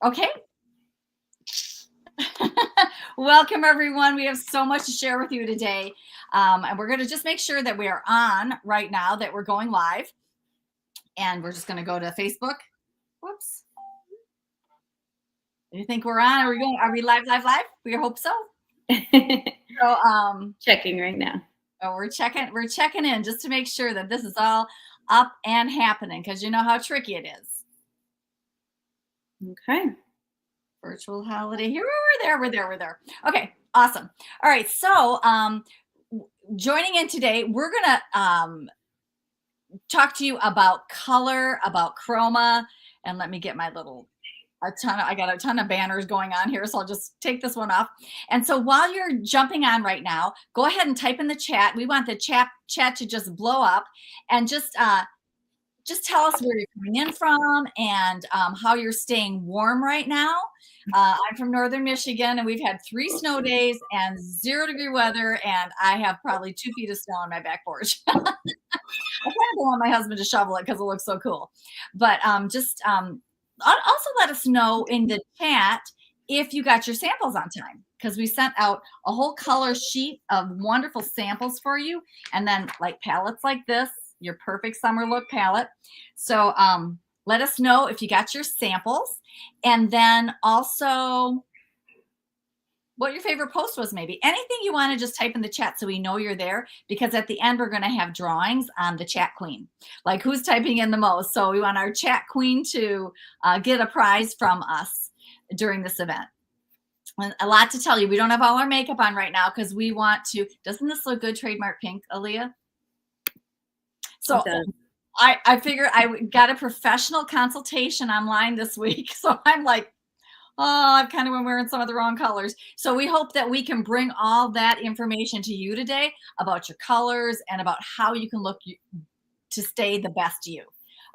Okay. Welcome, everyone. We have so much to share with you today. And we're going to just make sure that we are on right now, that we're going live. And we're just going to go to Facebook. Whoops. You think we're on? Are we live? We hope so. Checking right now. Oh, we're checking in just to make sure that this is all up and happening, because you know how tricky it is. Okay. Virtual holiday. Here we're there. Okay, awesome. All right, so joining in today, we're gonna talk to you about color, about chroma, and let me get my I got a ton of banners going on here, so I'll just take this one off. And so while you're jumping on right now, go ahead and type in the chat. We want the chat to just blow up, and just tell us where you're coming in from, and how you're staying warm right now. I'm from Northern Michigan, and we've had 3 snow days and 0-degree weather, and I have probably 2 feet of snow on my back porch. I kind of don't want my husband to shovel it because it looks so cool. But also let us know in the chat if you got your samples on time, because we sent out a whole color sheet of wonderful samples for you, and then like palettes like this, your perfect summer look palette. So let us know if you got your samples, and then also what your favorite post was. Maybe anything you want to just type in the chat so we know you're there, because at the end we're going to have drawings on the chat queen, like who's typing in the most. So we want our chat queen to get a prize from us during this event. And a lot to tell you. We don't have all our makeup on right now because we want to. Doesn't this look good? Trademark pink, Aaliyah. So I figured I got a professional consultation online this week. So I'm like, oh, I've kind of been wearing some of the wrong colors. So we hope that we can bring all that information to you today about your colors and about how you can look to stay the best you.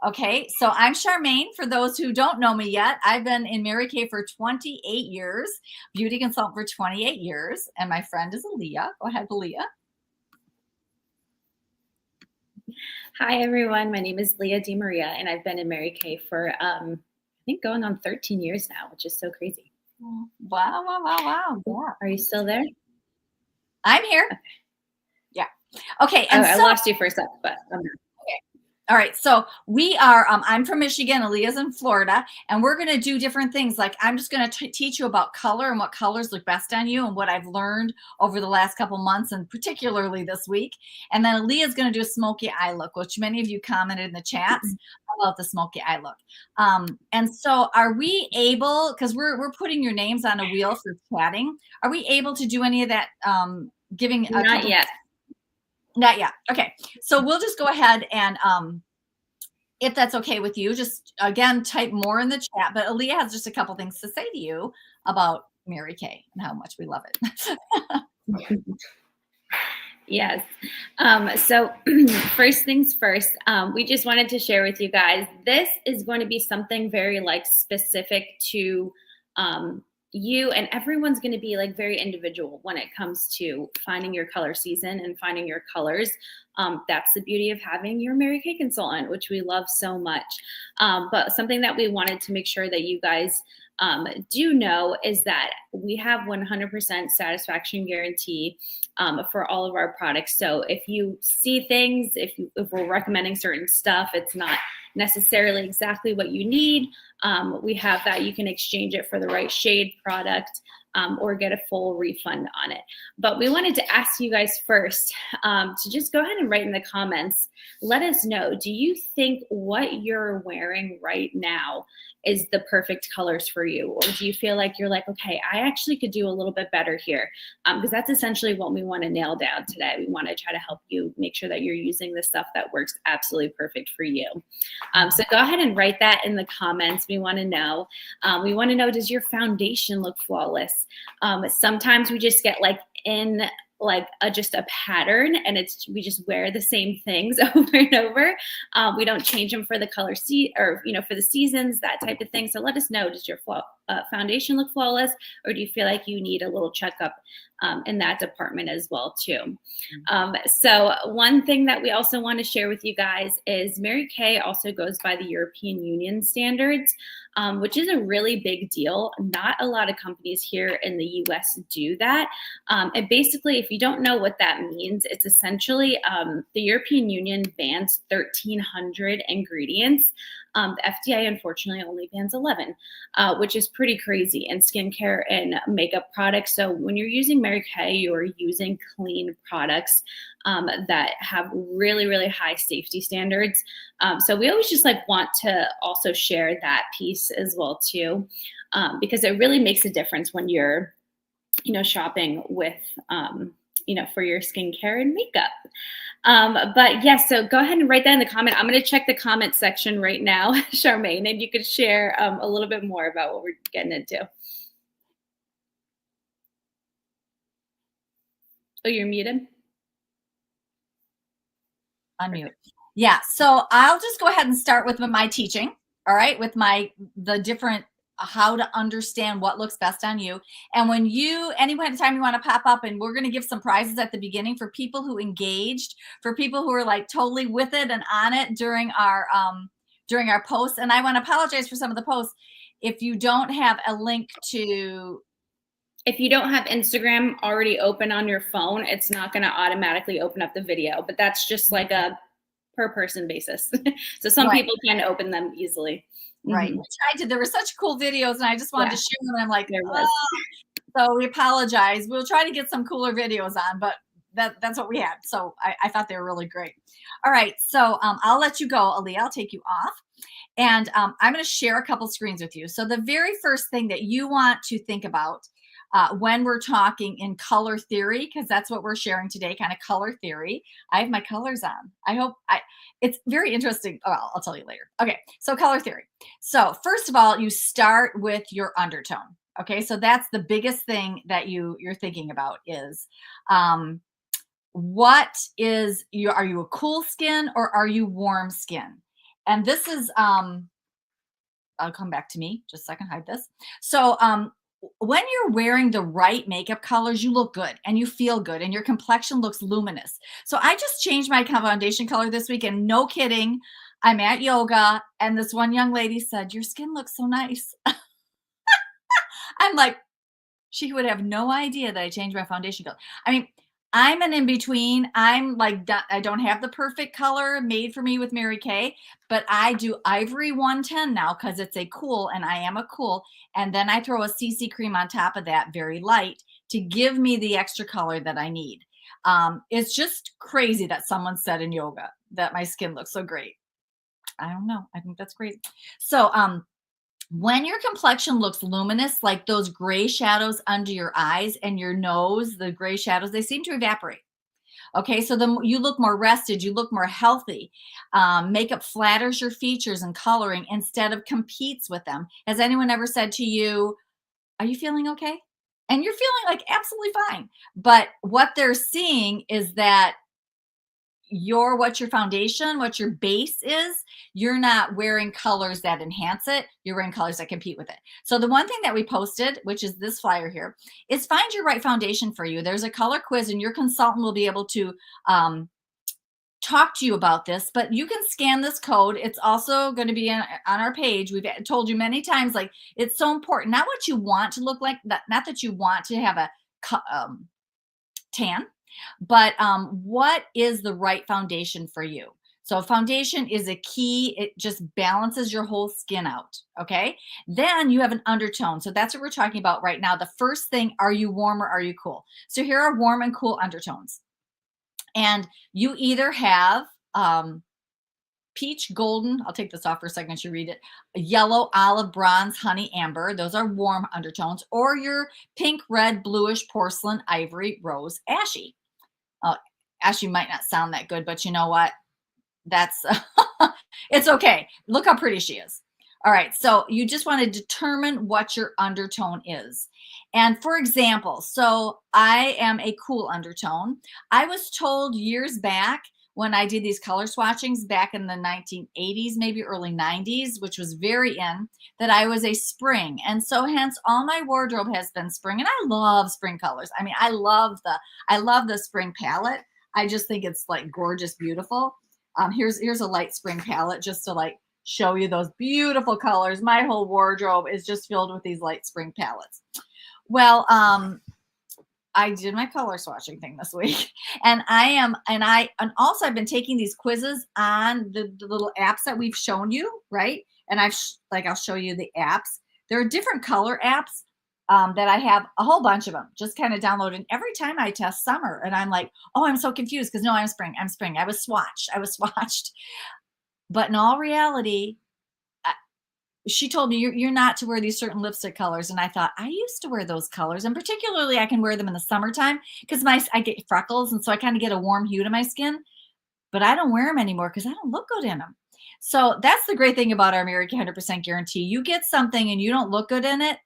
Okay, so I'm Charmaine. For those who don't know me yet, I've been in Mary Kay for 28 years, beauty consultant for 28 years, and my friend is Aaliyah. Go ahead, Aaliyah. Hi, everyone. My name is Leah DiMaria, and I've been in Mary Kay for, I think, going on 13 years now, which is so crazy. Wow. Yeah. Are you still there? I'm here. Okay. Yeah. Okay. And I lost you for a sec, but I'm here. All right, so we are, I'm from Michigan, Aaliyah's in Florida, and we're gonna do different things. Like I'm just gonna teach you about color and what colors look best on you and what I've learned over the last couple months, and particularly this week. And then Aaliyah's gonna do a smoky eye look, which many of you commented in the chats about the smoky eye look. And so are we able, because we're putting your names on a wheel for chatting, are we able to do any of that, giving a Not yet. Not yet. Okay. So we'll just go ahead and if that's okay with you, just again type more in the chat. But Aaliyah has just a couple things to say to you about Mary Kay and how much we love it. Yes. So first things first, we just wanted to share with you guys, this is going to be something very like specific to you, and everyone's going to be like very individual when it comes to finding your color season and finding your colors. That's the beauty of having your Mary Kay consultant, which we love so much. But something that we wanted to make sure that you guys do know is that we have 100% satisfaction guarantee for all of our products. So if you see things, if we're recommending certain stuff, it's not necessarily exactly what you need, we have that. You can exchange it for the right shade product, or get a full refund on it. But we wanted to ask you guys first to just go ahead and write in the comments. Let us know, do you think what you're wearing right now is the perfect colors for you? Or do you feel like you're like, okay, I actually could do a little bit better here? Because that's essentially what we want to nail down today. We want to try to help you make sure that you're using the stuff that works absolutely perfect for you. So go ahead and write that in the comments. We want to know. We want to know, does your foundation look flawless? Sometimes we just get like in like just a pattern, and we just wear the same things over and over. We don't change them for the color or for the seasons, that type of thing. So let us know, does your foundation look flawless, or do you feel like you need a little checkup in that department as well too? So one thing that we also want to share with you guys is Mary Kay also goes by the European Union standards. which is a really big deal. Not a lot of companies here in the US do that. And basically, if you don't know what that means, it's essentially the European Union bans 1,300 ingredients. The FDA, unfortunately, only bans 11, which is pretty crazy in skincare and makeup products. So when you're using Mary Kay, you're using clean products that have really, really high safety standards. So we always just like want to also share that piece as well too, because it really makes a difference when you're, shopping with, for your skincare and makeup. But yes, so go ahead and write that in the comment. I'm going to check the comment section right now, Charmaine, and you could share a little bit more about what we're getting into. Oh, you're muted. Unmute. Yeah. So I'll just go ahead and start with my teaching. All right. With the different how to understand what looks best on you. And when anytime you want to pop up, and we're going to give some prizes at the beginning for people who engaged, for people who are like totally with it and on it during our posts. And I want to apologize for some of the posts. If you don't have a link to, if you don't have Instagram already open on your phone, it's not going to automatically open up the video, but that's just like a per person basis. So some people can open them easily. Right. Which I did. There were such cool videos and I just wanted to share them. And I'm like, so we apologize. We'll try to get some cooler videos on, but that's what we had. So I thought they were really great. All right. So I'll let you go, Aaliyah. I'll take you off. And I'm going to share a couple screens with you. So the very first thing that you want to think about when we're talking in color theory, because that's what we're sharing today, kind of color theory. I have my colors on. It's very interesting. Oh, I'll tell you later. Okay, so color theory. So first of all, you start with your undertone. Okay, so that's the biggest thing that you're thinking about is what is are you a cool skin or are you warm skin? And this is I'll come back to me just a second, hide this. So when you're wearing the right makeup colors, you look good and you feel good and your complexion looks luminous. So I just changed my foundation color this week, and no kidding, I'm at yoga and this one young lady said, "Your skin looks so nice." I'm like, she would have no idea that I changed my foundation color. I mean, I'm an in-between. I'm like, I don't have the perfect color made for me with Mary Kay, but I do Ivory 110 now because it's a cool, and I am a cool. And then I throw a CC cream on top of that, very light, to give me the extra color that I need. It's just crazy that someone said in yoga that my skin looks so great. I don't know. I think that's great. So, when your complexion looks luminous, like those gray shadows under your eyes and your nose, the gray shadows, they seem to evaporate. Okay, so you look more rested, you look more healthy. Makeup flatters your features and coloring instead of competes with them. Has anyone ever said to you, "Are you feeling okay?" And you're feeling like absolutely fine. But what they're seeing is that what your foundation, what your base is, you're not wearing colors that enhance it. You're wearing colors that compete with it. So the one thing that we posted, which is this flyer here, is find your right foundation for you. There's a color quiz and your consultant will be able to talk to you about this, but you can scan this code. It's also going to be on our page. We've told you many times, like, it's so important, not what you want to look like, not that you want to have a tan, but what is the right foundation for you? So foundation is a key. It just balances your whole skin out. Okay. Then you have an undertone. So that's what we're talking about right now. The first thing, are you warm or are you cool? So here are warm and cool undertones. And you either have peach, golden, I'll take this off for a second to read it, yellow, olive, bronze, honey, amber. Those are warm undertones. Or your pink, red, bluish, porcelain, ivory, rose, ashy. Ashy might not sound that good, but you know what? That's it's okay. Look how pretty she is. All right, so you just want to determine what your undertone is. And for example, so I am a cool undertone. I was told years back when I did these color swatchings back in the 1980s, maybe early 90s, which was very in, that I was a spring. And so hence all my wardrobe has been spring. And I love spring colors. I mean, I love the spring palette. I just think it's like gorgeous, beautiful. Here's a light spring palette just to like show you those beautiful colors. My whole wardrobe is just filled with these light spring palettes. Well, I did my color swatching thing this week, and and also I've been taking these quizzes on the little apps that we've shown you, right? And I'll show you the apps. There are different color apps that I have a whole bunch of them, just kind of downloaded. Every time I test summer, and I'm like, oh, I'm so confused because no, I'm spring. I'm spring. I was swatched, but in all reality, she told me you're not to wear these certain lipstick colors, and I thought I used to wear those colors, and particularly I can wear them in the summertime because I get freckles, and so I kind of get a warm hue to my skin, but I don't wear them anymore because I don't look good in them. So that's the great thing about our Mary Kay 100% guarantee. You get something and you don't look good in it,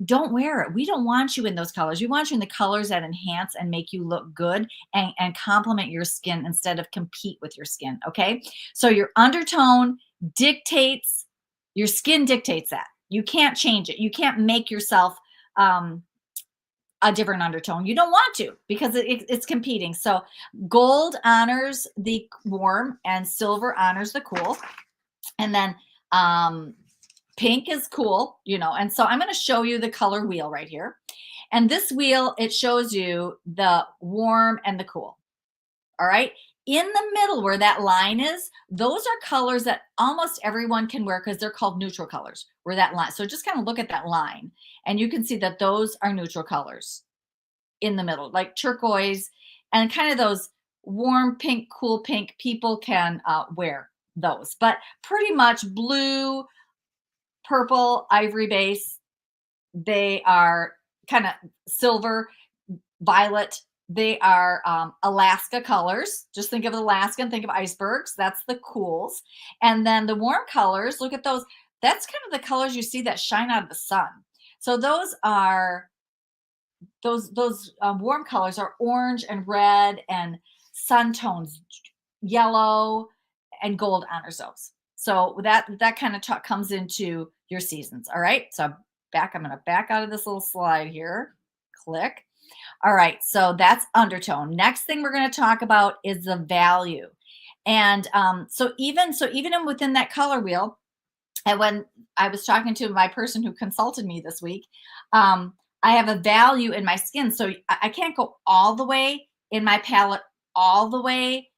don't wear it. We don't want you in those colors. We want you in the colors that enhance and make you look good and complement your skin instead of compete with your skin. Okay. So your undertone dictates, your skin dictates that. You can't change it. You can't make yourself a different undertone. You don't want to because it's competing. So gold honors the warm and silver honors the cool. And then pink is cool, and so I'm going to show you the color wheel right here. And this wheel, it shows you the warm and the cool. All right. In the middle where that line is, those are colors that almost everyone can wear because they're called neutral colors, where that line. So just kind of look at that line and you can see that those are neutral colors in the middle, like turquoise and kind of those warm pink, cool pink. People can wear those, but pretty much blue, purple, ivory base, they are kind of silver, violet. They are Alaska colors. Just think of Alaska and think of icebergs. That's the cools. And then the warm colors, look at those. That's kind of the colors you see that shine out of the sun. So those are those warm colors are orange and red and sun tones, yellow and gold honors those. So that kind of comes into your seasons. All right. So I'm going to back out of this little slide here. Click. All right. So that's undertone. Next thing we're going to talk about is the value. And so even within that color wheel, and when I was talking to my person who consulted me this week, I have a value in my skin. So I can't go all the way in my palette, all the way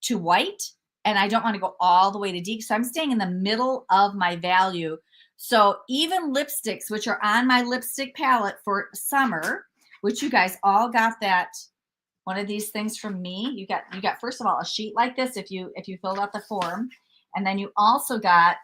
to white. And I don't want to go all the way to deep. So I'm staying in the middle of my value. So even lipsticks, which are on my lipstick palette for summer, which you guys all got that one of these things from me. You got first of all a sheet like this if you filled out the form, and then you also got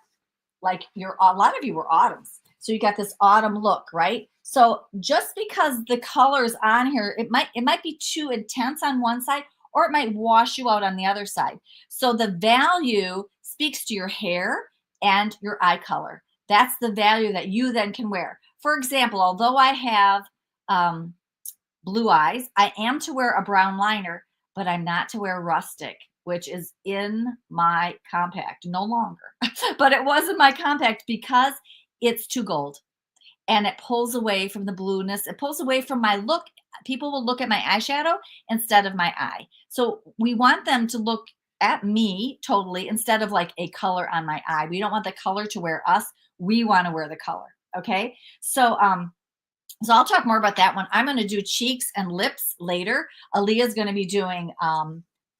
like a lot of you were autumns. So you got this autumn look, right? So just because the colors on here, it might be too intense on one side, or it might wash you out on the other side. So the value speaks to your hair and your eye color. That's the value that you then can wear. For example, although I have blue eyes, I am to wear a brown liner, but I'm not to wear rustic, which is in my compact no longer. But it was in my compact because it's too gold and it pulls away from the blueness. It pulls away from my look. People will look at my eyeshadow instead of my eye. So we want them to look at me totally instead of like a color on my eye. We don't want the color to wear us. We want to wear the color. Okay. So I'll talk more about that one. I'm going to do cheeks and lips later. Aaliyah's going to be doing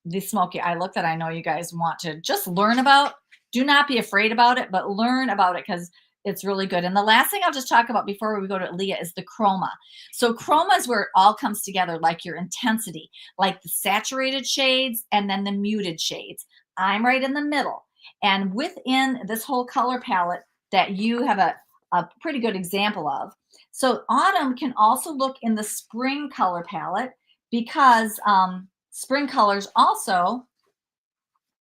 the smoky eye look that I know you guys want to just learn about. Do not be afraid about it, but learn about it because it's really good. And the last thing I'll just talk about before we go to Aaliyah is the chroma. So chroma is where it all comes together, like your intensity, like the saturated shades and then the muted shades. I'm right in the middle. And within this whole color palette that you have a pretty good example of. So autumn can also look in the spring color palette because spring colors also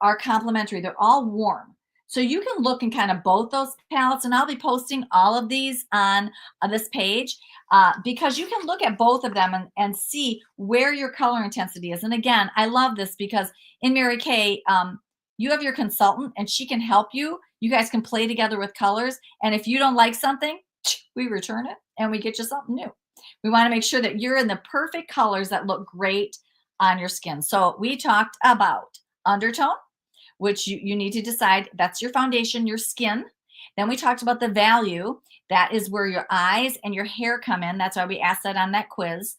are complementary. They're all warm. So you can look in kind of both those palettes, and I'll be posting all of these on this page because you can look at both of them and see where your color intensity is. And again, I love this because in Mary Kay, you have your consultant and she can help you. You guys can play together with colors. And if you don't like something, we return it and we get you something new. We want to make sure that you're in the perfect colors that look great on your skin. So we talked about undertone. which you need to decide. That's your foundation, your skin. Then we talked about the value. That is where your eyes and your hair come in. That's why we asked that on that quiz,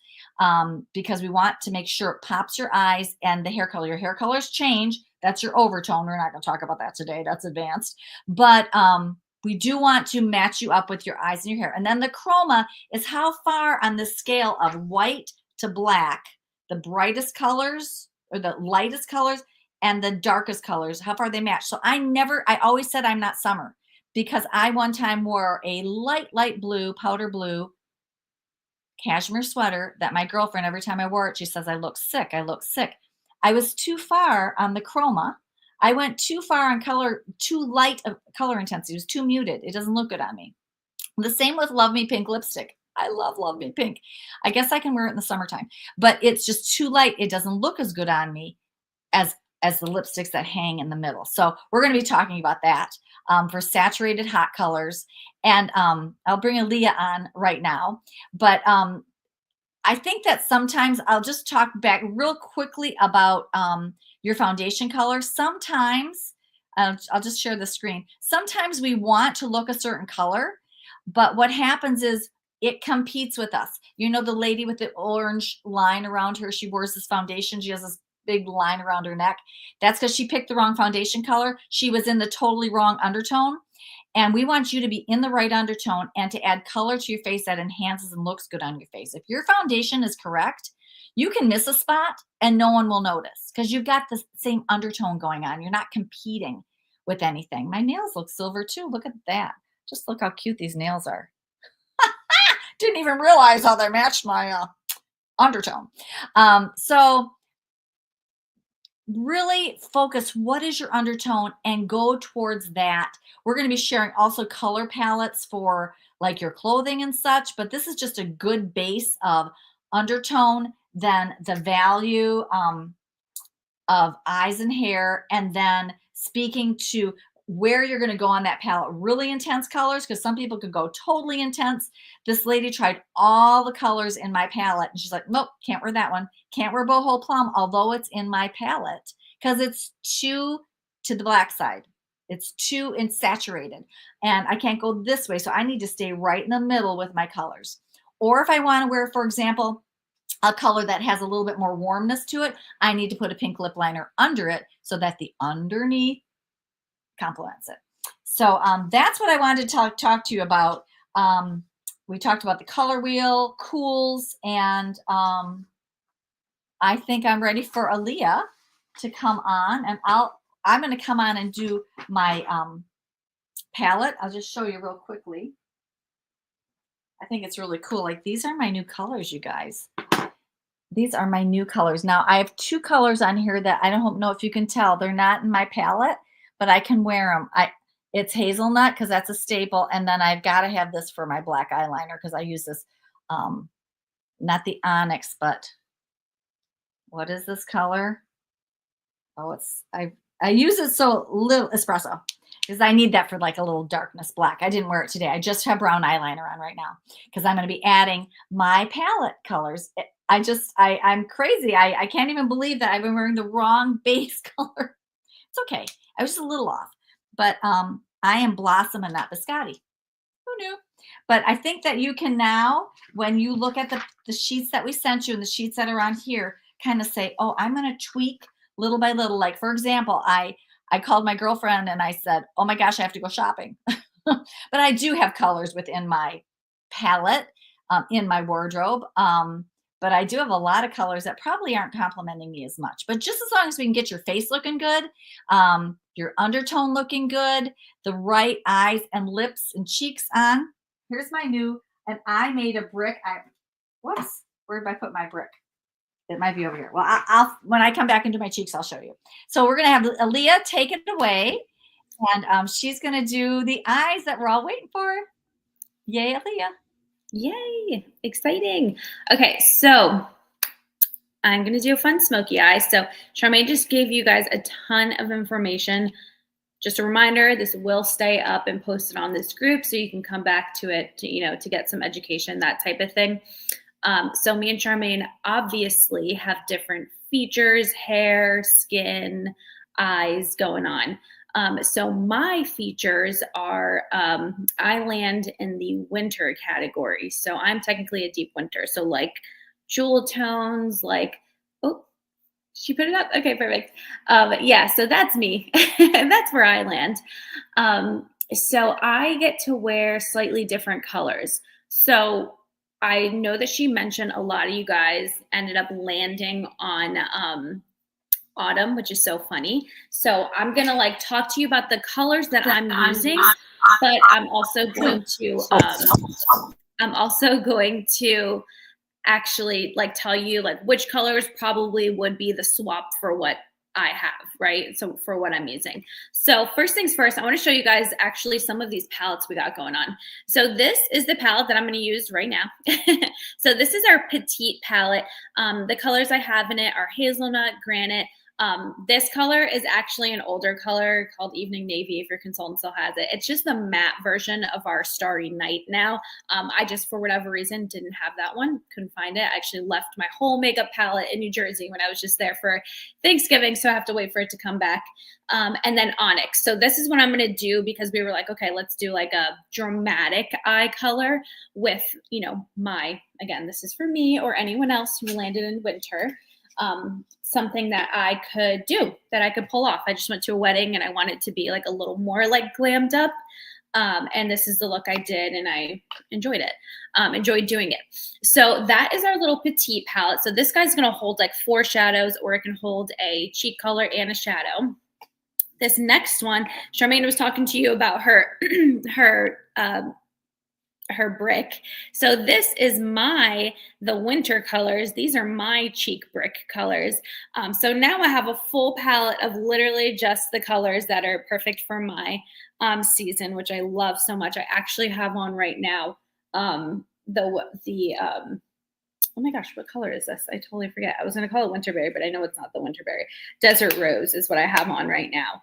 because we want to make sure it pops your eyes and the hair color. Your hair colors change. That's your overtone. We're not going to talk about that today. That's advanced. But we do want to match you up with your eyes and your hair. And then the chroma is how far on the scale of white to black, the brightest colors or the lightest colors and the darkest colors, how far they match. So I always said I'm not summer, because I one time wore a light blue, powder blue cashmere sweater that my girlfriend, every time I wore it, she says, I look sick. I look sick. I was too far on the chroma. I went too far on color, too light of color intensity. It was too muted. It doesn't look good on me. The same with Love Me Pink lipstick. I love Love Me Pink. I guess I can wear it in the summertime, but it's just too light. It doesn't look as good on me as the lipsticks that hang in the middle. So we're going to be talking about that for saturated hot colors. And I'll bring Aaliyah on right now. But I think that sometimes I'll just talk back real quickly about your foundation color. Sometimes, I'll just share the screen. Sometimes we want to look a certain color, but what happens is it competes with us. You know, the lady with the orange line around her, she wears this foundation. She has this big line around her neck. That's because she picked the wrong foundation color. She was in the totally wrong undertone. And we want you to be in the right undertone and to add color to your face that enhances and looks good on your face. If your foundation is correct, you can miss a spot and no one will notice because you've got the same undertone going on. You're not competing with anything. My nails look silver too. Look at that. Just look how cute these nails are. Didn't even realize how they matched my undertone. So really focus what is your undertone and go towards that. We're going to be sharing also color palettes for like your clothing and such, but this is just a good base of undertone, then the value of eyes and hair, and then speaking to where you're going to go on that palette. Really intense colors, because some people could go totally intense. This lady tried all the colors in my palette and she's like, nope, can't wear that one. Can't wear boho plum, although it's in my palette, because it's too to the black side. It's too insaturated and I can't go this way. So I need to stay right in the middle with my colors. Or if I want to wear, for example, a color that has a little bit more warmness to it, I need to put a pink lip liner under it so that the underneath complements it. So that's what I wanted to talk to you about. We talked about the color wheel, cools, and I think I'm ready for Aaliyah to come on, and I'm going to come on and do my palette. I'll just show you real quickly. I think it's really cool. Like, these are my new colors, you guys. These are my new colors. Now I have two colors on here that I don't know if you can tell. They're not in my palette, but I can wear them. It's hazelnut because that's a staple. And then I've got to have this for my black eyeliner because I use this, not the onyx, but what is this color? Oh, I use it so little espresso because I need that for like a little darkness black. I didn't wear it today. I just have brown eyeliner on right now because I'm going to be adding my palette colors. I'm crazy. I can't even believe that I've been wearing the wrong base color. It's okay. I was just a little off, but I am Blossom and not Biscotti. Who knew? But I think that you can now, when you look at the sheets that we sent you and the sheets that are on here, kind of say, oh, I'm going to tweak little by little. Like, for example, I called my girlfriend and I said, oh my gosh, I have to go shopping. But I do have colors within my palette, in my wardrobe. But I do have a lot of colors that probably aren't complimenting me as much. But just as long as we can get your face looking good, your undertone looking good, the right eyes and lips and cheeks on. Here's my new, and I made a brick. Whoops, where did I put my brick? It might be over here. Well, I'll when I come back into my cheeks, I'll show you. So we're going to have Aaliyah take it away, and she's going to do the eyes that we're all waiting for. Yay, Aaliyah. Yay, exciting. Okay, so I'm going to do a fun smoky eye. So Charmaine just gave you guys a ton of information. Just a reminder, this will stay up and posted on this group so you can come back to it to get some education, that type of thing. So me and Charmaine obviously have different features, hair, skin, eyes going on. So my features are, I land in the winter category. So I'm technically a deep winter. So like jewel tones, like, oh, she put it up. Okay, perfect. Yeah, so that's me. That's where I land. So I get to wear slightly different colors. So I know that she mentioned a lot of you guys ended up landing on autumn, which is so funny. So I'm gonna like talk to you about the colors that I'm using, but I'm also going to actually like tell you like which colors probably would be the swap for what I have, right? So for what I'm using. So first things first, I want to show you guys actually some of these palettes we got going on. So this is the palette that I'm going to use right now. So this is our petite palette. The colors I have in it are hazelnut, granite. This color is actually an older color called Evening Navy, if your consultant still has it. It's just the matte version of our Starry Night now. I just, for whatever reason, didn't have that one. Couldn't find it. I actually left my whole makeup palette in New Jersey when I was just there for Thanksgiving, so I have to wait for it to come back. And then Onyx. So this is what I'm going to do because we were like, okay, let's do like a dramatic eye color with, you know, again, this is for me or anyone else who landed in winter. Something that I could do, that I could pull off. I just went to a wedding and I wanted to be like a little more like glammed up. And this is the look I did and I enjoyed it, enjoyed doing it. So that is our little petite palette. So this guy's going to hold like 4 shadows, or it can hold a cheek color and a shadow. This next one, Charmaine was talking to you about her, her brick. So this is the winter colors. These are my cheek brick colors. So now I have a full palette of literally just the colors that are perfect for my season, which I love so much. I actually have on right now oh my gosh, what color is this? I totally forget. I was going to call it Winterberry, but I know it's not the Winterberry. Desert Rose is what I have on right now.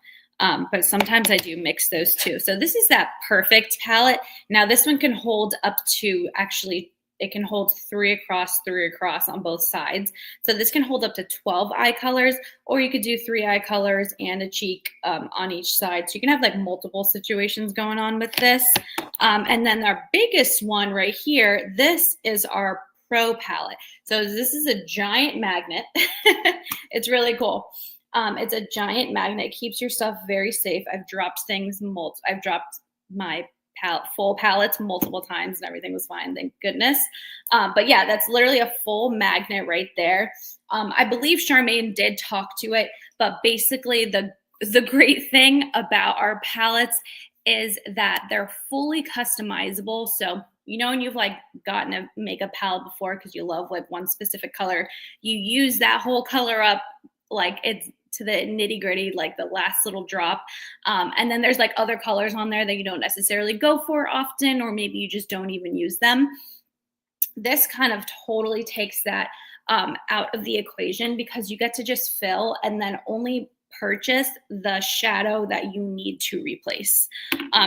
But sometimes I do mix those two. So this is that perfect palette. Now this one can hold up to, actually, it can hold 3 across on both sides. So this can hold up to 12 eye colors, or you could do 3 eye colors and a cheek on each side. So you can have like multiple situations going on with this. And then our biggest one right here, this is our Pro palette. So this is a giant magnet. It's really cool. It's a giant magnet. It keeps your stuff very safe. I've dropped things. I've dropped my full palettes multiple times and everything was fine. Thank goodness. But yeah, that's literally a full magnet right there. I believe Charmaine did talk to it, but basically the great thing about our palettes is that they're fully customizable. So, you know, when you've like gotten a makeup palette before because you love like one specific color, you use that whole color up like it's to the nitty gritty, like the last little drop. And then there's like other colors on there that you don't necessarily go for often, or maybe you just don't even use them. This kind of totally takes that out of the equation because you get to just fill and then only purchase the shadow that you need to replace.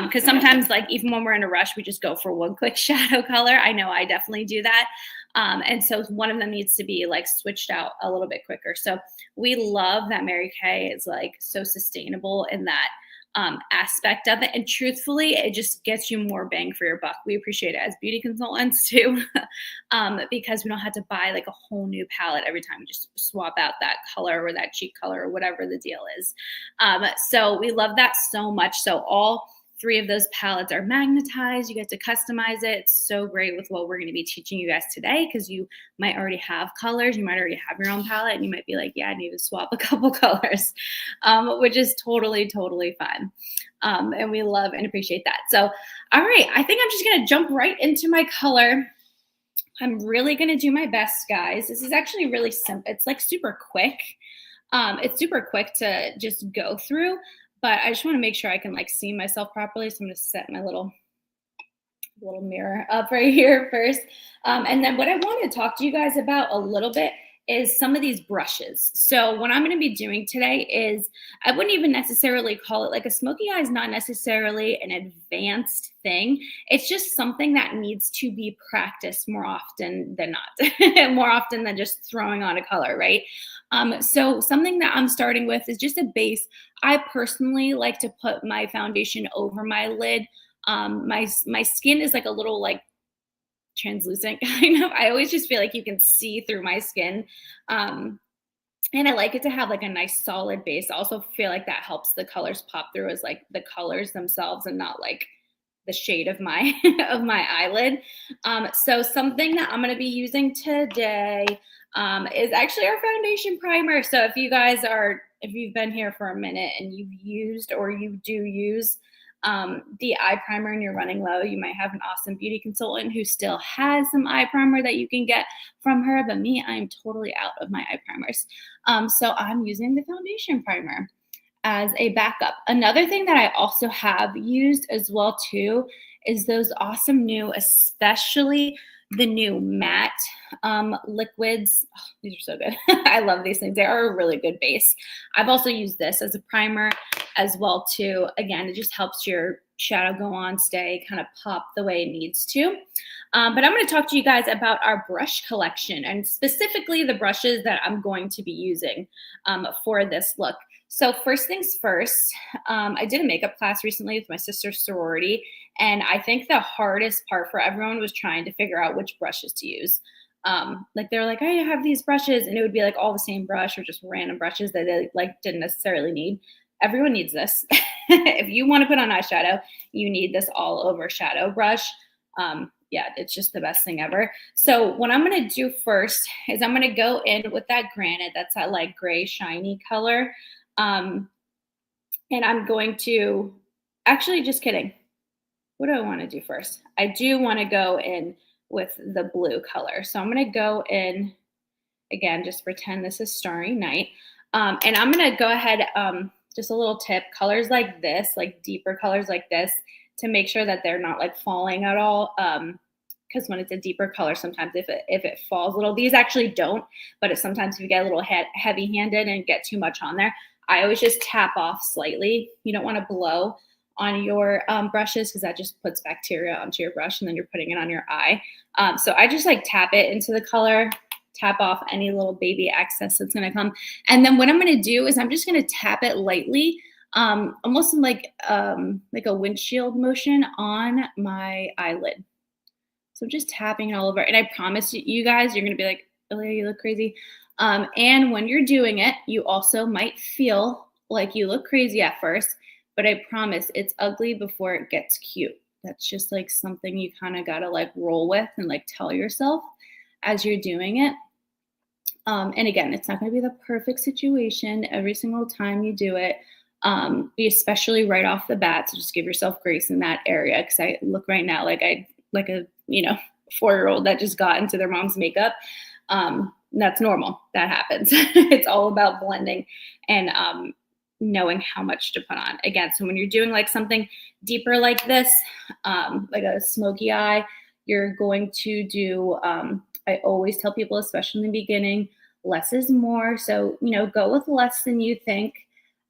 Because sometimes, like, even when we're in a rush, we just go for one quick shadow color. I know I definitely do that. And so one of them needs to be like switched out a little bit quicker. So we love that Mary Kay is like so sustainable in that aspect of it. And truthfully, it just gets you more bang for your buck. We appreciate it as beauty consultants too, because we don't have to buy like a whole new palette every time. We just swap out that color or that cheek color or whatever the deal is. So we love that so much. So all 3 of those palettes are magnetized. You get to customize it. It's so great with what we're going to be teaching you guys today because you might already have colors. You might already have your own palette and you might be like, yeah, I need to swap a couple colors, which is totally, totally fun. And we love and appreciate that. So, all right, I think I'm just going to jump right into my color. I'm really going to do my best, guys. This is actually really simple. It's like super quick. It's super quick to just go through. But I just want to make sure I can like see myself properly. So I'm going to set my little mirror up right here first. And then what I want to talk to you guys about a little bit is some of these brushes. So what I'm going to be doing today is, I wouldn't even necessarily call it like a smoky eye is not necessarily an advanced thing. It's just something that needs to be practiced more often than not, more often than just throwing on a color, right? So something that I'm starting with is just a base. I personally like to put my foundation over my lid. My skin is like a little like translucent kind of. I always just feel like you can see through my skin. And I like it to have like a nice solid base. I also feel like that helps the colors pop through as like the colors themselves and not like the shade of my of my eyelid. So something that I'm going to be using today is actually our foundation primer. So if you've been here for a minute and you've used or you do use the eye primer and you're running low, you might have an awesome beauty consultant who still has some eye primer that you can get from her. But me, I'm totally out of my eye primers. So I'm using the foundation primer as a backup. Another thing that I also have used as well too is those awesome new, especially the new matte liquids. Oh, these are so good. I love these things. They are a really good base. I've also used this as a primer as well too. Again, it just helps your shadow go on, stay, kind of pop the way it needs to. But I'm going to talk to you guys about our brush collection and specifically the brushes that I'm going to be using for this look. So first things first, I did a makeup class recently with my sister's sorority, and I think the hardest part for everyone was trying to figure out which brushes to use. Like they're like, I have these brushes, and it would be like all the same brush or just random brushes that they like didn't necessarily need. Everyone needs this. If you want to put on eyeshadow, you need this all over shadow brush. Yeah, it's just the best thing ever. So what I'm going to do first is I'm going to go in with that granite. That's that like gray shiny color. And I'm going to, actually, just kidding. What do I want to do first? I do want to go in with the blue color. So I'm going to go in, again, just pretend this is Starry Night. And I'm going to go ahead, just a little tip, colors like this, like deeper colors like this, to make sure that they're not like falling at all. Because when it's a deeper color, sometimes if it falls a little, these actually don't, but sometimes if you get a little heavy-handed and get too much on there, I always just tap off slightly. You don't want to blow on your brushes because that just puts bacteria onto your brush and then you're putting it on your eye. So I just like tap it into the color, tap off any little baby excess that's going to come. And then what I'm going to do is I'm just going to tap it lightly, almost in like a windshield motion on my eyelid. So I'm just tapping it all over. And I promise you guys, you're going to be like, Aleah, you look crazy. And when you're doing it, you also might feel like you look crazy at first, but I promise it's ugly before it gets cute. That's just like something you kind of got to like roll with and like tell yourself as you're doing it. And again, it's not going to be the perfect situation every single time you do it, especially right off the bat. So just give yourself grace in that area. Because I look right now like a 4-year-old that just got into their mom's makeup. That's normal. That happens. It's all about blending and knowing how much to put on. Again, so when you're doing like something deeper like this, like a smoky eye, you're going to do, I always tell people, especially in the beginning, less is more. So, go with less than you think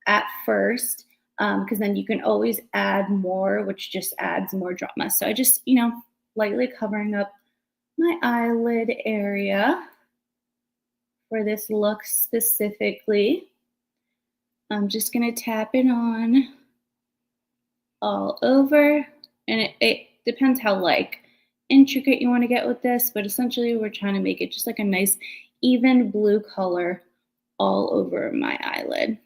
at first, because then you can always add more, which just adds more drama. So I just, lightly covering up my eyelid area for this look specifically. I'm just going to tap it on all over, and it depends how like intricate you want to get with this, but essentially we're trying to make it just like a nice even blue color all over my eyelid.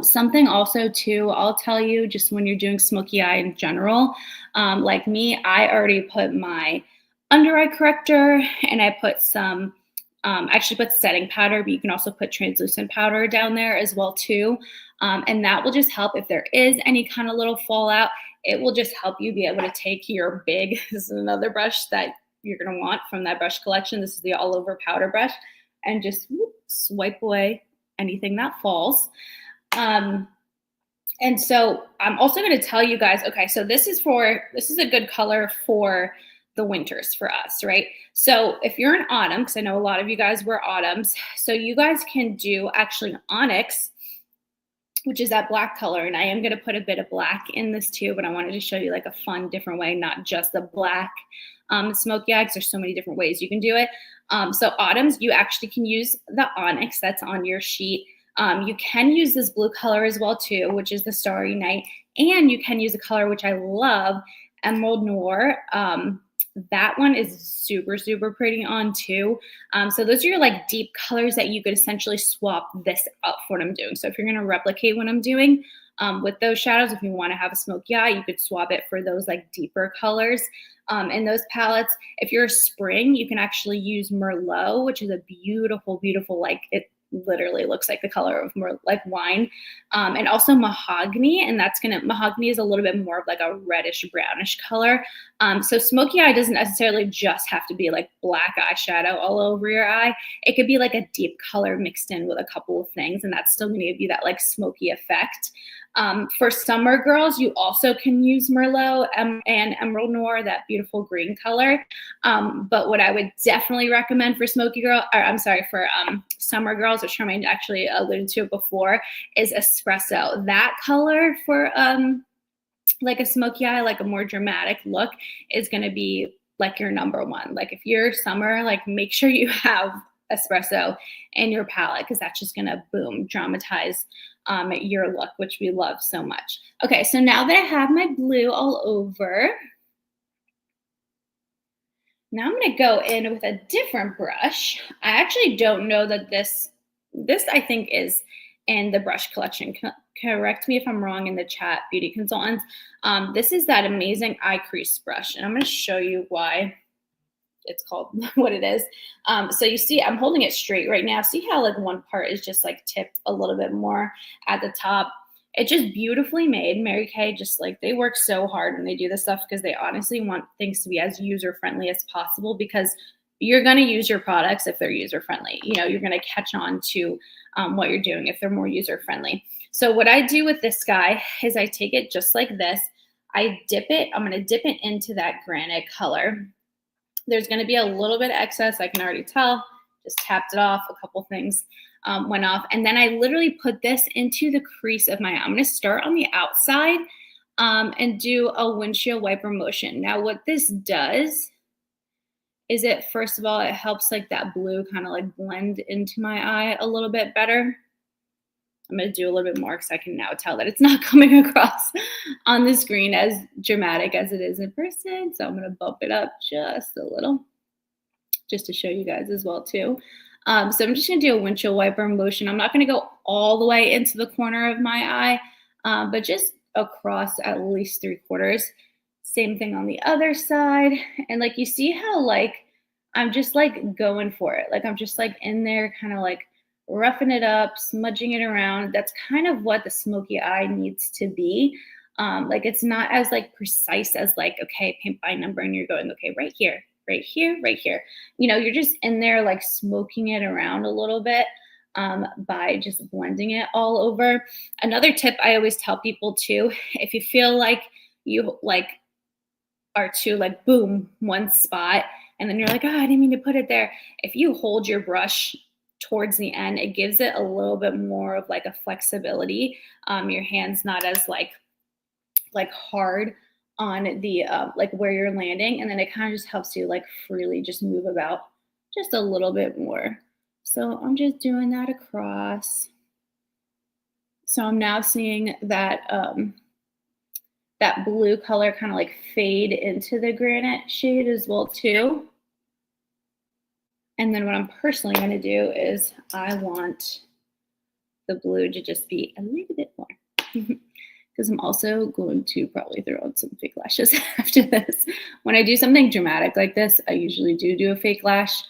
Something also too, I'll tell you, just when you're doing smoky eye in general, like me, I already put my under eye corrector and I put some, actually put setting powder, but you can also put translucent powder down there as well too. And that will just help if there is any kind of little fallout. It will just help you be able to take your big, this is another brush that you're going to want from that brush collection. This is the all over powder brush, and just swipe away anything that falls. And so I'm also going to tell you guys, okay, so this is a good color for the winters for us, right? So if you're an autumn, because I know a lot of you guys wear autumns, so you guys can do actually onyx, which is that black color. And I am going to put a bit of black in this too, but I wanted to show you like a fun, different way, not just the black smoky eye, because there's so many different ways you can do it. So autumns, you actually can use the onyx that's on your sheet. You can use this blue color as well too, which is the Starry Night. And you can use a color which I love, Emerald Noir. That one is super, super pretty on too. So those are your like deep colors that you could essentially swap this up for what I'm doing. So if you're going to replicate what I'm doing with those shadows, if you want to have a smoky eye, you could swap it for those like deeper colors in those palettes. If you're a spring, you can actually use Merlot, which is a beautiful, beautiful, like it literally looks like the color of more like wine, and also mahogany, and mahogany is a little bit more of like a reddish brownish color. So smoky eye doesn't necessarily just have to be like black eyeshadow all over your eye. It could be like a deep color mixed in with a couple of things, and that's still going to give you that like smoky effect. For summer girls, you also can use Merlot and Emerald Noir, that beautiful green color. But what I would definitely recommend for for summer girls, which Charmaine actually alluded to before, is espresso. That color for like a smoky eye, like a more dramatic look, is going to be like your number one. Like if you're summer, like make sure you have espresso in your palette, because that's just going to boom dramatize your look, which we love so much. Okay, so now that I have my blue all over, now I'm going to go in with a different brush. I actually don't know that this I think is in the brush collection. Correct me if I'm wrong in the chat, beauty consultants. This is that amazing eye crease brush, and I'm going to show you why it's called what it is. So you see, I'm holding it straight right now. See how like one part is just like tipped a little bit more at the top. It's just beautifully made. Mary Kay, just like, they work so hard when they do this stuff, because they honestly want things to be as user-friendly as possible, because you're going to use your products if they're user-friendly. You know, you're going to catch on to what you're doing if they're more user-friendly. So what I do with this guy is I take it just like this. I dip it. I'm going to dip it into that granite color. There's going to be a little bit of excess. I can already tell. Just tapped it off. A couple things went off. And then I literally put this into the crease of my eye. I'm going to start on the outside and do a windshield wiper motion. Now what this does is first of all, it helps like that blue kind of like blend into my eye a little bit better. I'm going to do a little bit more because I can now tell that it's not coming across on the screen as dramatic as it is in person. So I'm going to bump it up just a little, just to show you guys as well too. So I'm just going to do a windshield wiper motion. I'm not going to go all the way into the corner of my eye, but just across at least 3/4. Same thing on the other side. And like, you see how like, I'm just like going for it. Like I'm just like in there kind of like roughing it up, smudging it around. That's kind of what the smoky eye needs to be. Like it's not as like precise as like, okay, paint by number, and you're going, okay, right here, right here, right here. You know, you're just in there like smoking it around a little bit by just blending it all over. Another tip I always tell people too, if you feel like you like are too like boom, one spot, and then you're like, oh, I didn't mean to put it there. If you hold your brush towards the end, it gives it a little bit more of like a flexibility. Your hand's not as like hard on the like where you're landing, and then it kind of just helps you like freely just move about just a little bit more. So I'm just doing that across. So I'm now seeing that that blue color kind of like fade into the granite shade as well too. And then what I'm personally going to do is I want the blue to just be a little bit more, because I'm also going to probably throw on some fake lashes after this. When I do something dramatic like this, I usually do a fake lash,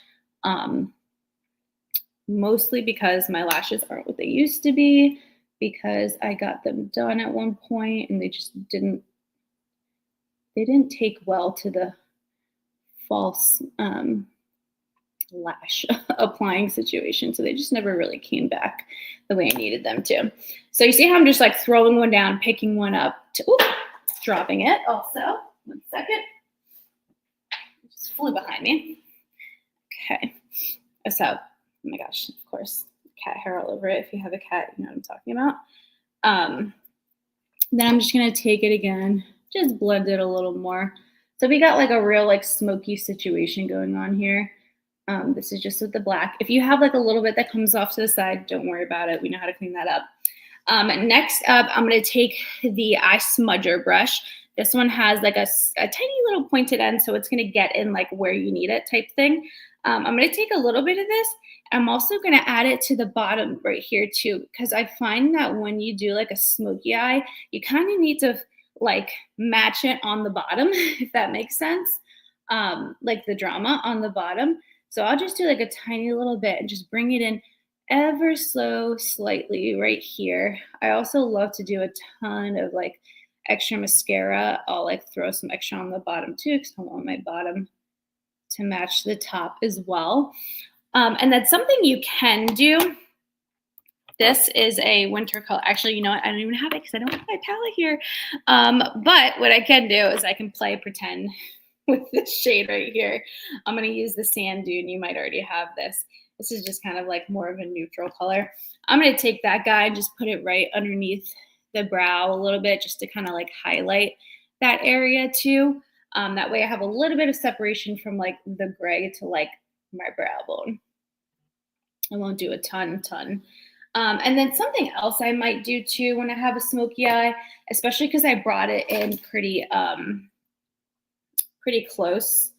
mostly because my lashes aren't what they used to be, because I got them done at one point and they just didn't take well to the false lash applying situation. So they just never really came back the way I needed them to. So you see how I'm just like throwing one down, picking one up, dropping it also. 1 second. totally behind me. Okay. So, oh my gosh, of course, cat hair all over it. If you have a cat, you know what I'm talking about. Then I'm just gonna take it again, just blend it a little more. So we got like a real like smoky situation going on here. This is just with the black. If you have like a little bit that comes off to the side, don't worry about it. We know how to clean that up. Next up, I'm gonna take the eye smudger brush. This one has like a tiny little pointed end, so it's gonna get in like where you need it type thing. I'm gonna take a little bit of this. I'm also gonna add it to the bottom right here too, because I find that when you do like a smoky eye, you kind of need to like match it on the bottom, if that makes sense. Like the drama on the bottom. So I'll just do like a tiny little bit and just bring it in ever so slightly right here. I also love to do a ton of like extra mascara. I'll like throw some extra on the bottom too, because I want my bottom to match the top as well. And that's something you can do. This is a winter color. Actually, you know what? I don't even have it because I don't have my palette here. But what I can do is I can play pretend with this shade right here. I'm going to use the Sand Dune. You might already have this. This is just kind of like more of a neutral color. I'm going to take that guy and just put it right underneath the brow a little bit, just to kind of like highlight that area too. That way I have a little bit of separation from like the gray to like my brow bone. I won't do a ton. And then something else I might do too when I have a smoky eye, especially because I brought it in pretty close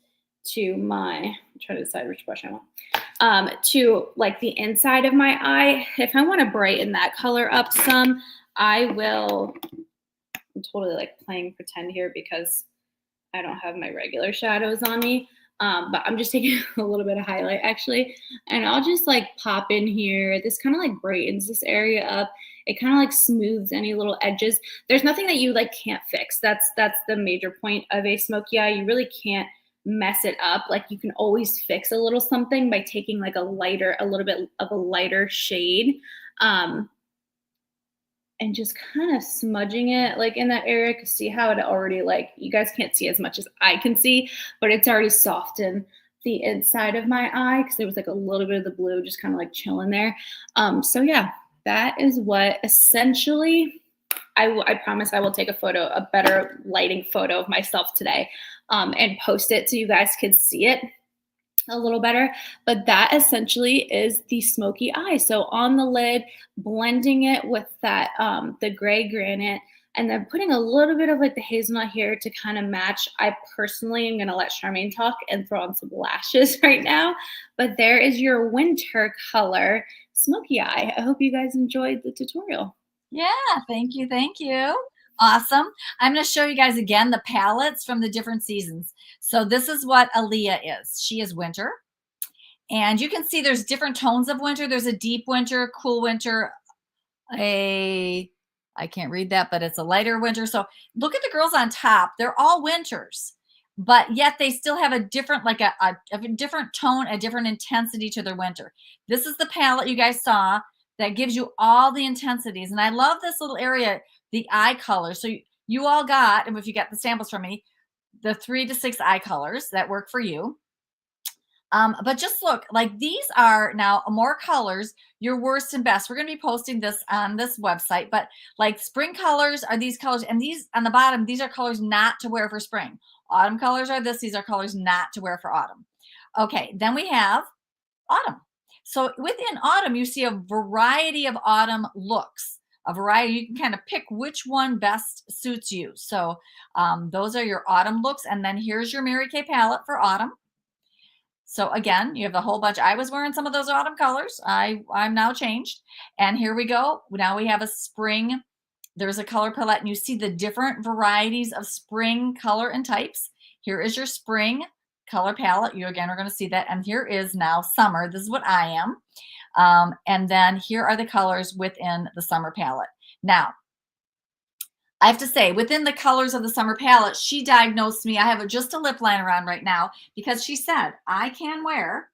to my, I'm trying to decide which brush I want, to like the inside of my eye. If I want to brighten that color up some, I will, I'm totally like playing pretend here because I don't have my regular shadows on me. But I'm just taking a little bit of highlight actually, and I'll just like pop in here. This kind of like brightens this area up. It kind of like smooths any little edges. There's nothing that you like can't fix. That's the major point of a smoky eye. You really can't mess it up. Like you can always fix a little something by taking like a little bit of a lighter shade. And just kind of smudging it like in that area. Cause see how it already like, you guys can't see as much as I can see, but it's already softened the inside of my eye because there was like a little bit of the blue just kind of like chilling there. So yeah, that is what essentially, I promise I will take a better lighting photo of myself today and post it so you guys can see it a little better. But that essentially is the smoky eye. So on the lid, blending it with that the gray granite, and then putting a little bit of like the hazelnut here to kind of match. I personally am going to let Charmaine talk and throw on some lashes right now. But there is your winter color smoky eye. I hope you guys enjoyed the tutorial. Yeah, thank you. Awesome. I'm going to show you guys again the palettes from the different seasons. So this is what Aaliyah is. She is winter. And you can see there's different tones of winter. There's a deep winter, cool winter, I can't read that, but it's a lighter winter. So look at the girls on top. They're all winters, but yet they still have a different, like a different tone, a different intensity to their winter. This is the palette you guys saw that gives you all the intensities. And I love this little area, the eye color. So you all got, and if you got the samples from me, the 3 to 6 eye colors that work for you. But just look, like these are now more colors, your worst and best. We're going to be posting this on this website, but like spring colors are these colors, and these on the bottom, these are colors not to wear for spring. Autumn colors are this, these are colors not to wear for autumn. Okay, then we have autumn. So within autumn, you see a variety of autumn looks. A variety, you can kind of pick which one best suits you. So those are your autumn looks. And then here's your Mary Kay palette for autumn. So again, you have a whole bunch. I was wearing some of those autumn colors. I'm now changed. And here we go. Now we have a spring. There's a color palette and you see the different varieties of spring color and types. Here is your spring color palette. You again are going to see that. And here is now summer. This is what I am. And then here are the colors within the summer palette. Now, I have to say, within the colors of the summer palette, she diagnosed me. I have just a lip liner on right now because she said, I can wear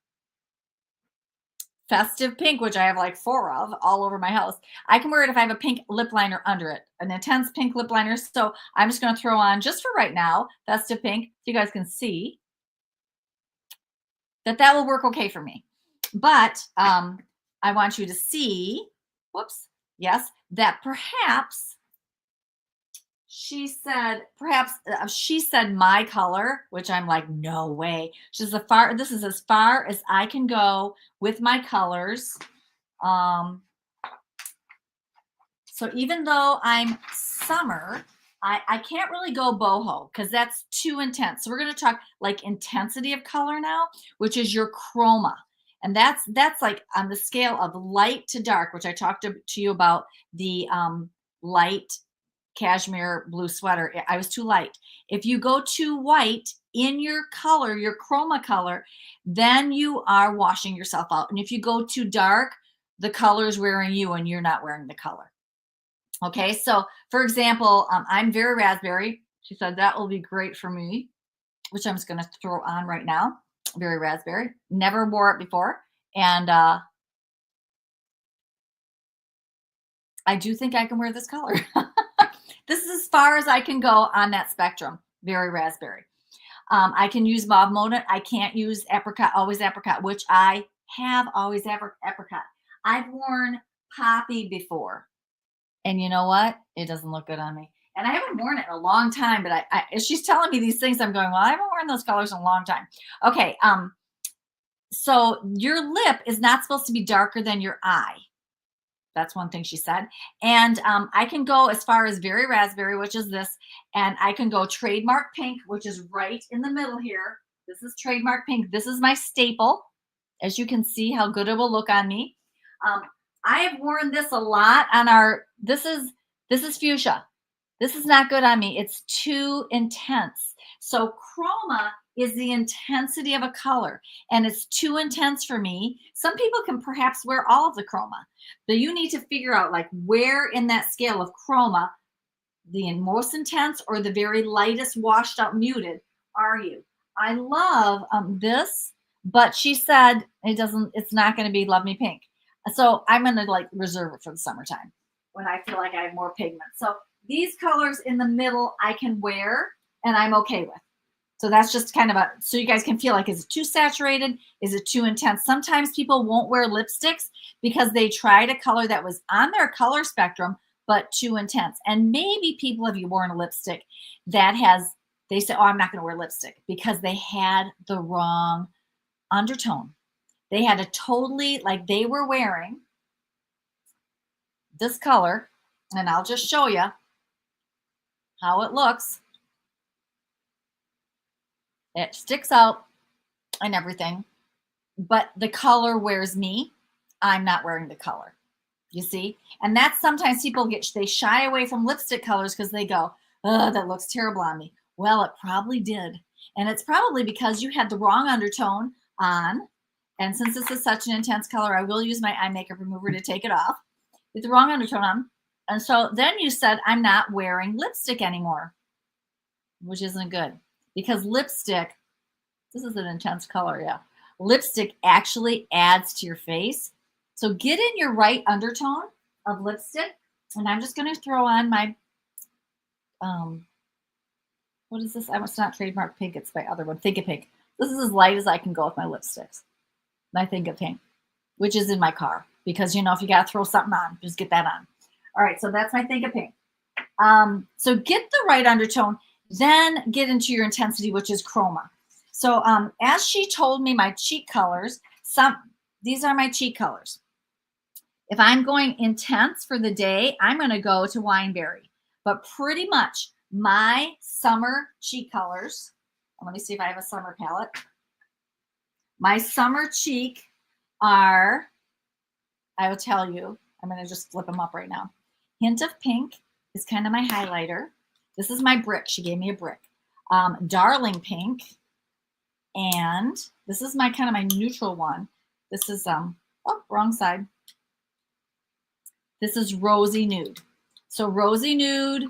festive pink, which I have like 4 of all over my house. I can wear it if I have a pink lip liner under it, an intense pink lip liner. So I'm just going to throw on, just for right now, festive pink, so you guys can see. that will work okay for me. But I want you to see, whoops, yes, that perhaps she said my color, which I'm like, no way. This is as far as I can go with my colors. So even though I'm summer, I can't really go boho because that's too intense. So we're going to talk like intensity of color now, which is your chroma. And that's like on the scale of light to dark, which I talked to you about the light cashmere blue sweater. I was too light. If you go too white in your color, your chroma color, then you are washing yourself out. And if you go too dark, the color is wearing you and you're not wearing the color. Okay, so for example, I'm very raspberry. She said that will be great for me, which I'm just going to throw on right now. Very raspberry. Never wore it before. And I do think I can wear this color. This is as far as I can go on that spectrum. Very raspberry. I can use mauve modal. I can't use apricot, always apricot, which I have always apricot. I've worn poppy before. And you know what? It doesn't look good on me. And I haven't worn it in a long time, but as she's telling me these things, I'm going, well, I haven't worn those colors in a long time. Okay. So your lip is not supposed to be darker than your eye. That's one thing she said. And I can go as far as very raspberry, which is this, and I can go trademark pink, which is right in the middle here. This is trademark pink. This is my staple. As you can see how good it will look on me. I have worn this a lot on this is fuchsia. This is not good on me. It's too intense. So chroma is the intensity of a color, and it's too intense for me. Some people can perhaps wear all of the chroma, but you need to figure out like where in that scale of chroma, the most intense or the very lightest washed out muted are you? I love this, but she said it's not going to be Love Me Pink. So I'm going to like reserve it for the summertime when I feel like I have more pigment. So these colors in the middle I can wear and I'm okay with. So that's just kind of so you guys can feel like, is it too saturated? Is it too intense? Sometimes people won't wear lipsticks because they tried a color that was on their color spectrum, but too intense. And maybe people have you worn a lipstick that they say, oh, I'm not going to wear lipstick because they had the wrong undertone. They had a totally, like they were wearing this color, and I'll just show you how it looks. It sticks out and everything, but the color wears me. I'm not wearing the color, you see? And that's sometimes people they shy away from lipstick colors because they go, oh, that looks terrible on me. Well, it probably did. And it's probably because you had the wrong undertone on. And since this is such an intense color, I will use my eye makeup remover to take it off with the wrong undertone on. And so then you said, I'm not wearing lipstick anymore, which isn't good because lipstick, this is an intense color, yeah. Lipstick actually adds to your face. So get in your right undertone of lipstick. And I'm just going to throw on my, what is this? It's not trademark pink. It's my other one, Think of Pink. This is as light as I can go with my lipsticks. I Think of Pink, which is in my car because, you know, if you got to throw something on, just get that on. All right. So that's my Think of Pink. So get the right undertone, then get into your intensity, which is chroma. So as she told me my cheek colors, these are my cheek colors. If I'm going intense for the day, I'm going to go to Wineberry, but pretty much my summer cheek colors. Let me see if I have a summer palette. My summer cheek are, I will tell you, I'm going to just flip them up right now. Hint of Pink is kind of my highlighter. This is my brick. She gave me a brick. Darling Pink. And this is my kind of my neutral one. This is, oh, wrong side. This is Rosy Nude. So Rosy Nude,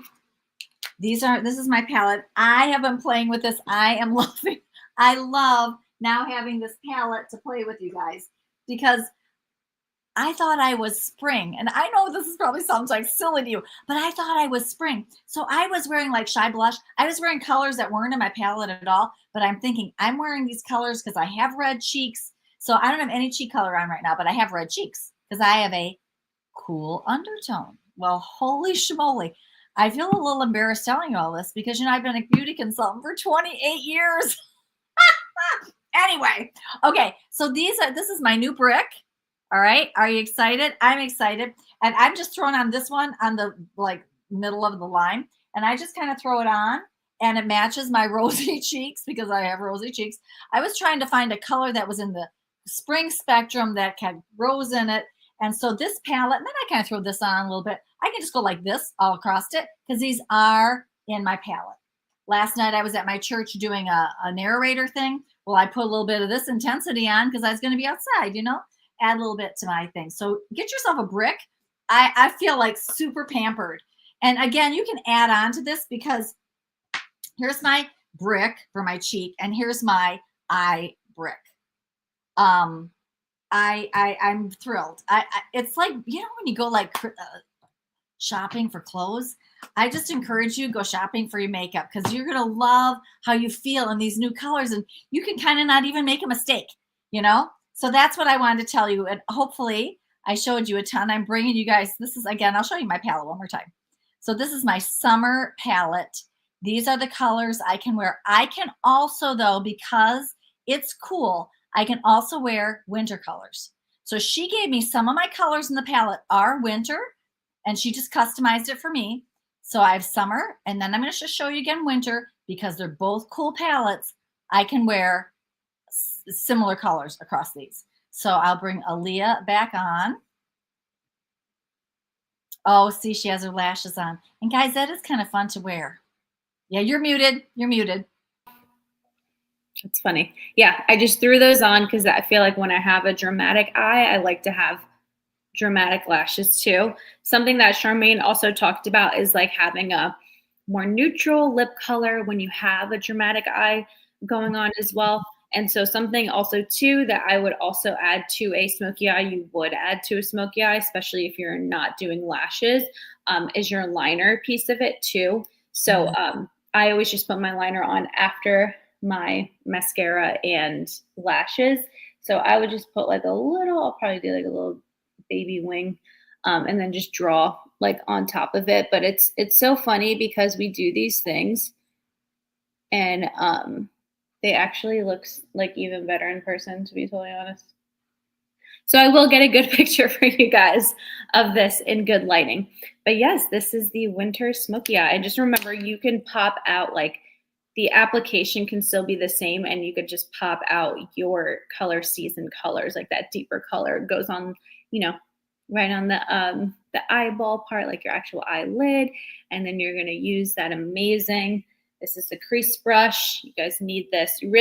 this is my palette. I have been playing with this. I love now having this palette to play with you guys because I thought I was spring. And I know this is probably sounds like silly to you, but I thought I was spring. So I was wearing like shy blush. I was wearing colors that weren't in my palette at all. But I'm thinking I'm wearing these colors because I have red cheeks. So I don't have any cheek color on right now, but I have red cheeks because I have a cool undertone. Well, holy schmoly. I feel a little embarrassed telling you all this because, I've been a beauty consultant for 28 years. Anyway, okay. So this is my new brick. All right. Are you excited? I'm excited. And I'm just throwing on this one on the like middle of the line. And I just kind of throw it on and it matches my rosy cheeks because I have rosy cheeks. I was trying to find a color that was in the spring spectrum that had rose in it. And so this palette, and then I kind of throw this on a little bit. I can just go like this all across it because these are in my palette. Last night I was at my church doing a narrator thing. Well, I put a little bit of this intensity on because I was going to be outside, add a little bit to my thing. So get yourself a brick. I feel like super pampered. And again, you can add on to this because here's my brick for my cheek and here's my eye brick. I'm thrilled. It's like, when you go like shopping for clothes, I just encourage you to go shopping for your makeup because you're going to love how you feel in these new colors and you can kind of not even make a mistake, So that's what I wanted to tell you. And hopefully I showed you a ton. I'm bringing you guys, this is, again, I'll show you my palette one more time. So this is my summer palette. These are the colors I can wear. I can also, though, because it's cool, I can also wear winter colors. So she gave me some of my colors in the palette are winter, and she just customized it for me. So I have summer, and then I'm going to just show you again winter because they're both cool palettes. I can wear similar colors across these. So I'll bring Aaliyah back on. Oh, see, she has her lashes on. And guys, that is kind of fun to wear. Yeah, you're muted. You're muted. That's funny. Yeah, I just threw those on because I feel like when I have a dramatic eye, I like to have dramatic lashes too. Something that Charmaine also talked about is like having a more neutral lip color when you have a dramatic eye going on as well. And so something also too that I would also add to a smoky eye, you would add to a smoky eye, especially if you're not doing lashes, is your liner piece of it too. So I always just put my liner on after my mascara and lashes. So I would just put like a little, I'll probably do like a little baby wing and then just draw like on top of it. But it's so funny because we do these things and they actually looks like even better in person, to be totally honest. So I will get a good picture for you guys of this in good lighting. But yes, this is the winter smoky eye. And just remember, you can pop out like the application can still be the same and you could just pop out your color season colors, like that deeper color goes on, right on the eyeball part, like your actual eyelid. And then you're going to use that amazing, this is the crease brush. You guys need this. You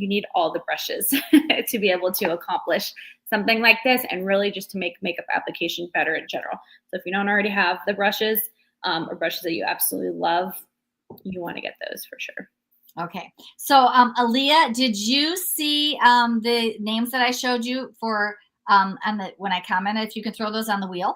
need all the brushes to be able to accomplish something like this and really just to make makeup application better in general. So if you don't already have the brushes or brushes that you absolutely love, you want to get those for sure. Okay. So Aaliyah, did you see the names that I showed you for when I commented? If you can throw those on the wheel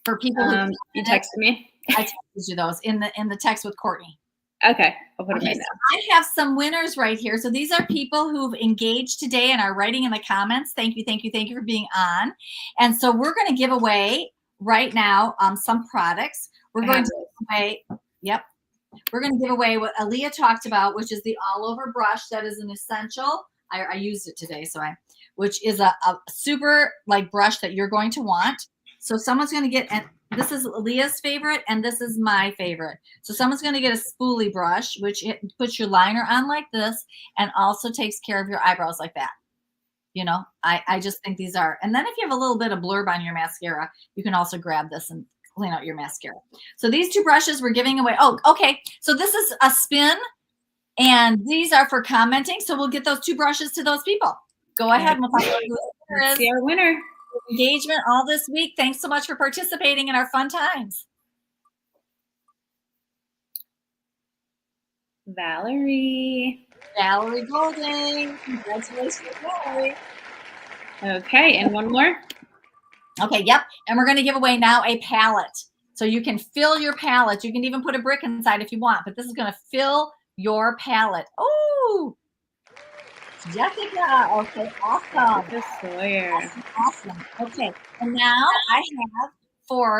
for people who you texted me. I texted you those in the text with Courtney. Okay, I'll put them in now. I have some winners right here. So these are people who've engaged today and are writing in the comments. Thank you for being on. And so we're going to give away right now some products. We're going to give away. Yep. We're going to give away what Aaliyah talked about, which is the all-over brush. That is an essential. I used it today, which is a super like brush that you're going to want. So someone's going to get, and this is Aaliyah's favorite, and this is my favorite. So someone's going to get a spoolie brush, which puts your liner on like this, and also takes care of your eyebrows like that. I just think these are. And then if you have a little bit of blurb on your mascara, you can also grab this and clean out your mascara. So these two brushes we're giving away. Oh, okay. So this is a spin, and these are for commenting. So we'll get those two brushes to those people. Go ahead. And we'll find out who the winner is. See our winner. Engagement all this week. Thanks so much for participating in our fun times. Valerie Golding. Congratulations, Valerie. Okay, and one more. Okay, yep. And we're going to give away now a palette. So you can fill your palette. You can even put a brick inside if you want, but this is going to fill your palette. Oh, Jessica. Okay, awesome. Jessica Sawyer. Awesome. Okay, and now I have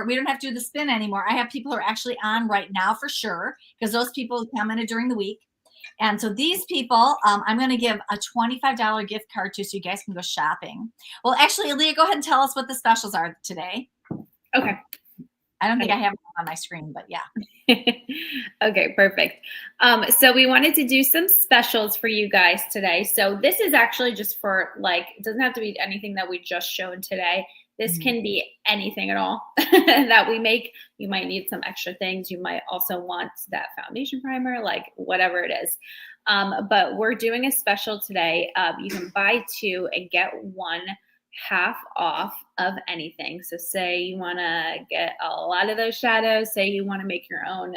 we don't have to do the spin anymore. I have people who are actually on right now for sure, because those people commented during the week. And so these people, I'm going to give a $25 gift card to, so you guys can go shopping. Well, actually, Leah, go ahead and tell us what the specials are today. Okay. I don't think I have them on my screen, but yeah. Okay, perfect. So we wanted to do some specials for you guys today. So this is actually just for, like, it doesn't have to be anything that we just showed today. This can be anything at all that we make. You might need some extra things. You might also want that foundation primer, like whatever it is. But we're doing a special today. You can buy 2 and get 1 half off of anything. So say you want to get a lot of those shadows, say you want to make your own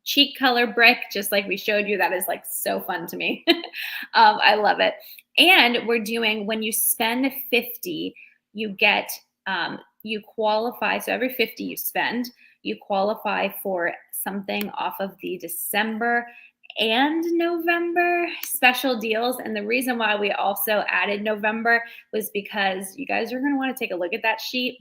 cheek color brick, just like we showed you. That is like so fun to me. I love it. And we're doing, when you spend 50, you get, you qualify. So every 50 you spend, you qualify for something off of the December and November special deals. And the reason why we also added November was because you guys are going to want to take a look at that sheet.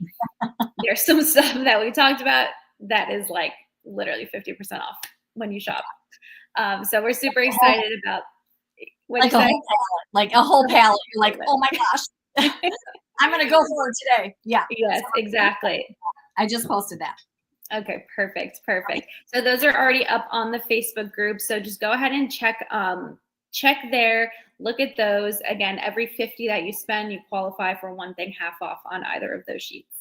There's some stuff that we talked about that is like literally 50% off when you shop. So we're super excited about what like, like a whole palette. You're like, oh my gosh, I'm going to go for it today. Yeah. Yes, exactly. I just posted that. Okay, perfect. So those are already up on the Facebook group. So just go ahead and check there, look at those. Again, every 50 that you spend, you qualify for 1 thing half off on either of those sheets.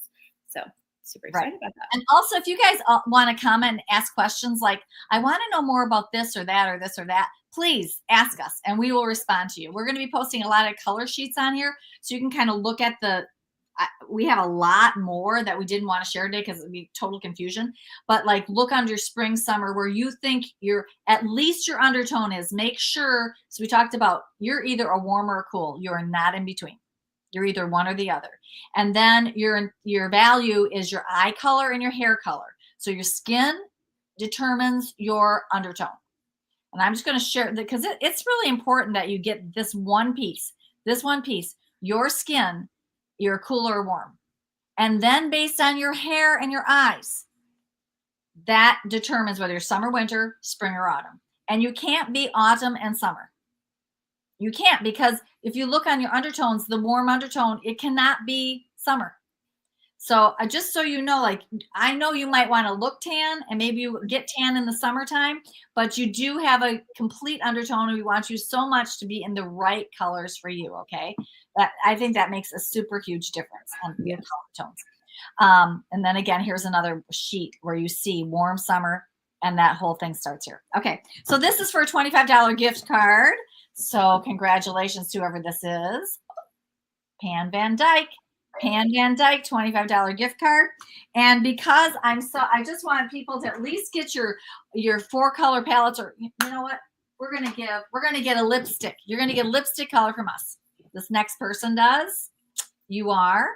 So super excited about that. And also, if you guys want to comment and ask questions like, I want to know more about this or that or this or that, please ask us and we will respond to you. We're going to be posting a lot of color sheets on here, so you can kind of look at we have a lot more that we didn't want to share today because it would be total confusion. But like, look under spring, summer, where you think at least your undertone is. Make sure, so we talked about, you're either a warm or a cool. You're not in between. You're either one or the other. And then your value is your eye color and your hair color. So your skin determines your undertone. And I'm just going to share, because it's really important that you get this one piece, your skin, you're cool or warm. And then based on your hair and your eyes, that determines whether you're summer, winter, spring, or autumn. And you can't be autumn and summer. You can't, because if you look on your undertones, the warm undertone, it cannot be summer. So just so you know, like, I know you might want to look tan and maybe you get tan in the summertime, but you do have a complete undertone, and we want you so much to be in the right colors for you. Okay. I think that makes a super huge difference on your color tones. And then again, here's another sheet where you see warm summer, and that whole thing starts here. Okay. So this is for a $25 gift card. So congratulations to whoever this is. Pan Van Dyke, $25 gift card. And because I just want people to at least get your 4 color palettes, or you know what? We're going to get a lipstick. You're going to get a lipstick color from us. This next person does. You are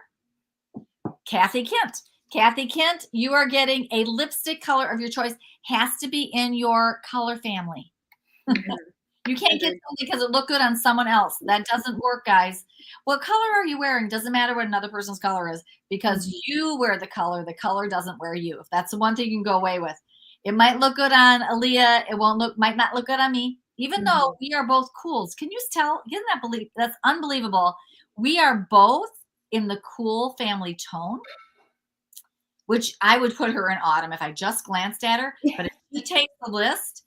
Kathy Kent. Kathy Kent, you are getting a lipstick color of your choice. Has to be in your color family. You can't get something because it looked good on someone else. That doesn't work, guys. What color are you wearing? Doesn't matter what another person's color is, because you wear the color doesn't wear you. If that's the one thing you can go away with. It might look good on Aaliyah. Might not look good on me, even though we are both cools. Can you tell? That's unbelievable. We are both in the cool family tone, which I would put her in autumn if I just glanced at her. But if you take the list,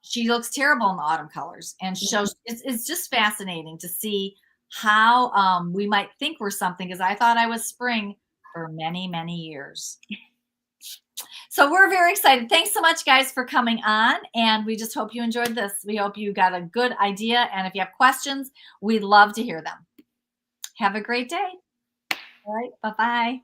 she looks terrible in the autumn colors. And it's just fascinating to see how we might think we're something, because I thought I was spring for many, many years. So we're very excited. Thanks so much, guys, for coming on. And we just hope you enjoyed this. We hope you got a good idea. And if you have questions, we'd love to hear them. Have a great day. All right. Bye-bye.